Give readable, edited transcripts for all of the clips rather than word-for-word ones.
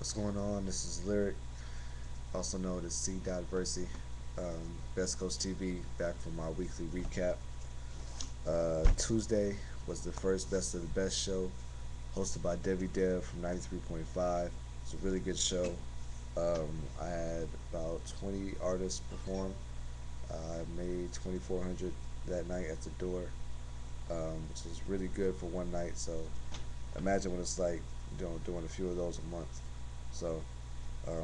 What's going on? This is Lyric, also known as C. Versity. Best Coast TV, back for my weekly recap. Tuesday was the first Best of the Best show, hosted by Debbie Dev from 93.5. It's a really good show. I had about 20 artists perform. I made 2,400 that night at the door, which is really good for one night. So imagine what it's like doing a few of those a month. So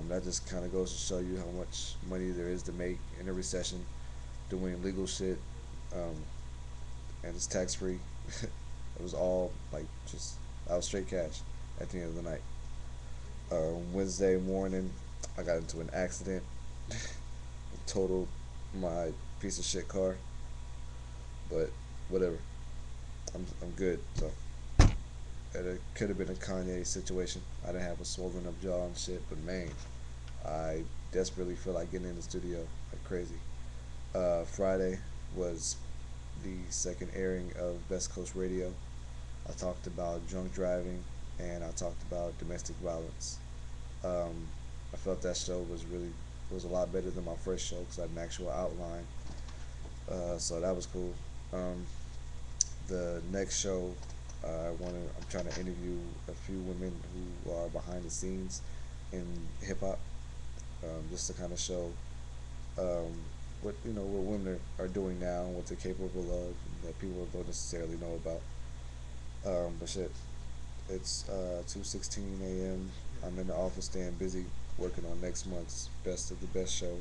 that just kind of goes to show you how much money there is to make in a recession doing legal shit, um, and it's tax free. It was all like just I was straight cash at the end of the night. Wednesday morning, I got into an accident, totaled my piece of shit car, but whatever. I'm good. So it could have been a Kanye situation. I didn't have a swollen up jaw and shit, but man, I desperately feel like getting in the studio like crazy. Friday was the second airing of Best Coast Radio. I talked about drunk driving and I talked about domestic violence. Um, I felt that show was a lot better than my first show because I had an actual outline. So that was cool. Um, the next show, I'm trying to interview a few women who are behind the scenes in hip hop, just to kind of show um, what women are doing now, and what they're capable of, that people don't necessarily know about. But shit, it's 2:16 a.m. I'm in the office staying busy working on next month's Best of the Best show,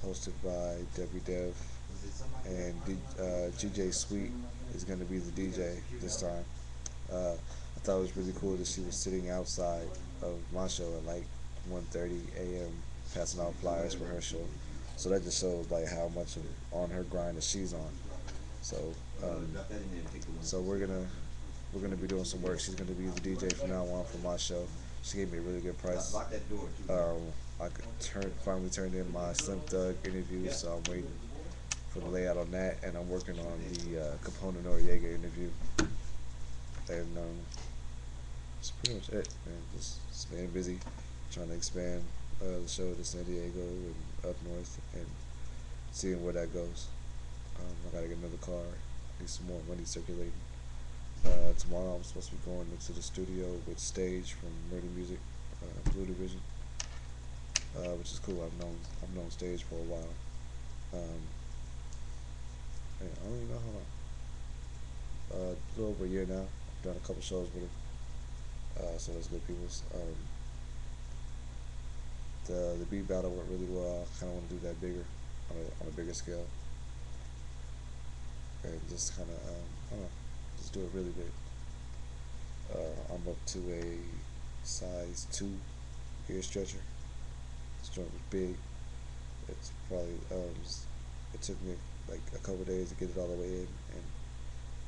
hosted by Debbie Dev, and GJ Sweet is going to be the DJ this time. I thought it was really cool that she was sitting outside of my show at like 1:30 a.m. passing out flyers for her show. So that just shows like how much of on her grind that she's on. So so we're gonna be doing some work. She's gonna be the DJ from now on for my show. She gave me a really good price. I finally turned in my Slim Thug interview, so I'm waiting for the layout on that, and I'm working on the Capone Noriega interview. And that's pretty much it, man. Just staying busy, trying to expand the show to San Diego and up north, and seeing where that goes. I gotta get another car. Need some more money circulating. Tomorrow I'm supposed to be going into the studio with Stage from Murder Music, Blue Division, which is cool. I've known Stage for a while. Um, and I don't even know how long. A little over a year now. I've done a couple shows with him. So that's good people's. The beat battle went really well. I kind of want to do that bigger, on a bigger scale, and just kind of I don't know, just do it really big. I'm up to a size 2 ear stretcher. This joint was big. It's probably it took me like a couple days to get it all the way in, and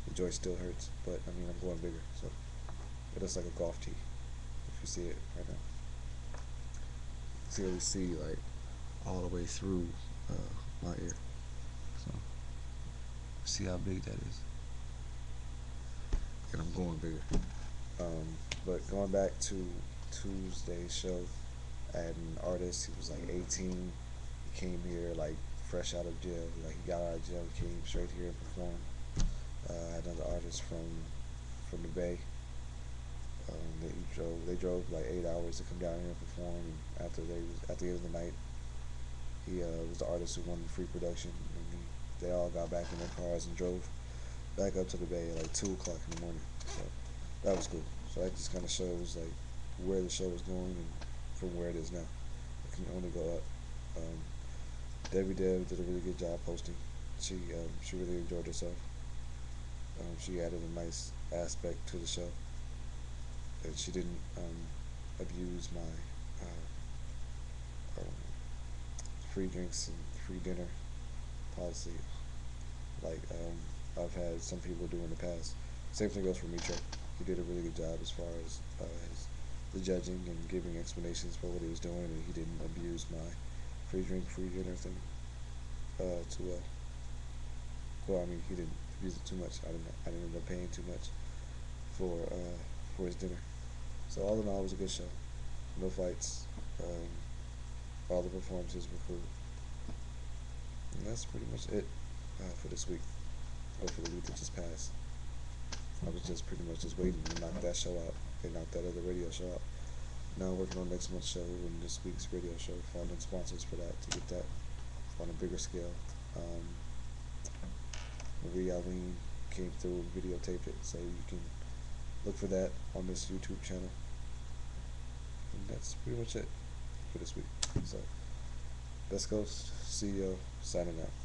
the joint still hurts. But I mean, I'm going bigger, so it looks like a golf tee if you see it right now. You clearly see like all the way through my ear. So see how big that is, and I'm going bigger. Um, but going back to Tuesday's show, I had an artist. He was like 18. He came here like fresh out of jail. Like he got out of jail, came straight here and performed. I had another artist from the Bay. They drove like 8 hours to come down here and perform. And at the end of the night, he was the artist who won the free production. And they all got back in their cars and drove back up to the Bay at like 2 o'clock in the morning. So that was cool. So that just kind of shows like where the show is going and from where it is now. It can only go up. Um, Debbie Dev did a really good job posting. She really enjoyed herself. She added a nice aspect to the show, and she didn't abuse my um, free drinks and free dinner policy like I've had some people do in the past. Same thing goes for Mitro. He did a really good job as far as the judging and giving explanations for what he was doing, and he didn't abuse my free drink, free dinner thing too well. Well, I mean, he didn't abuse it too much. I didn't end up paying too much for his dinner. So all in all, it was a good show. no fights. All the performances were cool. And that's pretty much it for this week, or for the week that just passed. I was just pretty much just waiting to knock that show out. They knocked that other radio show out. Now working on next month's show and this week's radio show, finding sponsors for that to get that on a bigger scale. Marie Eileen came through and videotaped it, so you can look for that on this YouTube channel. And that's pretty much it for this week. So, Best Coast CEO signing out.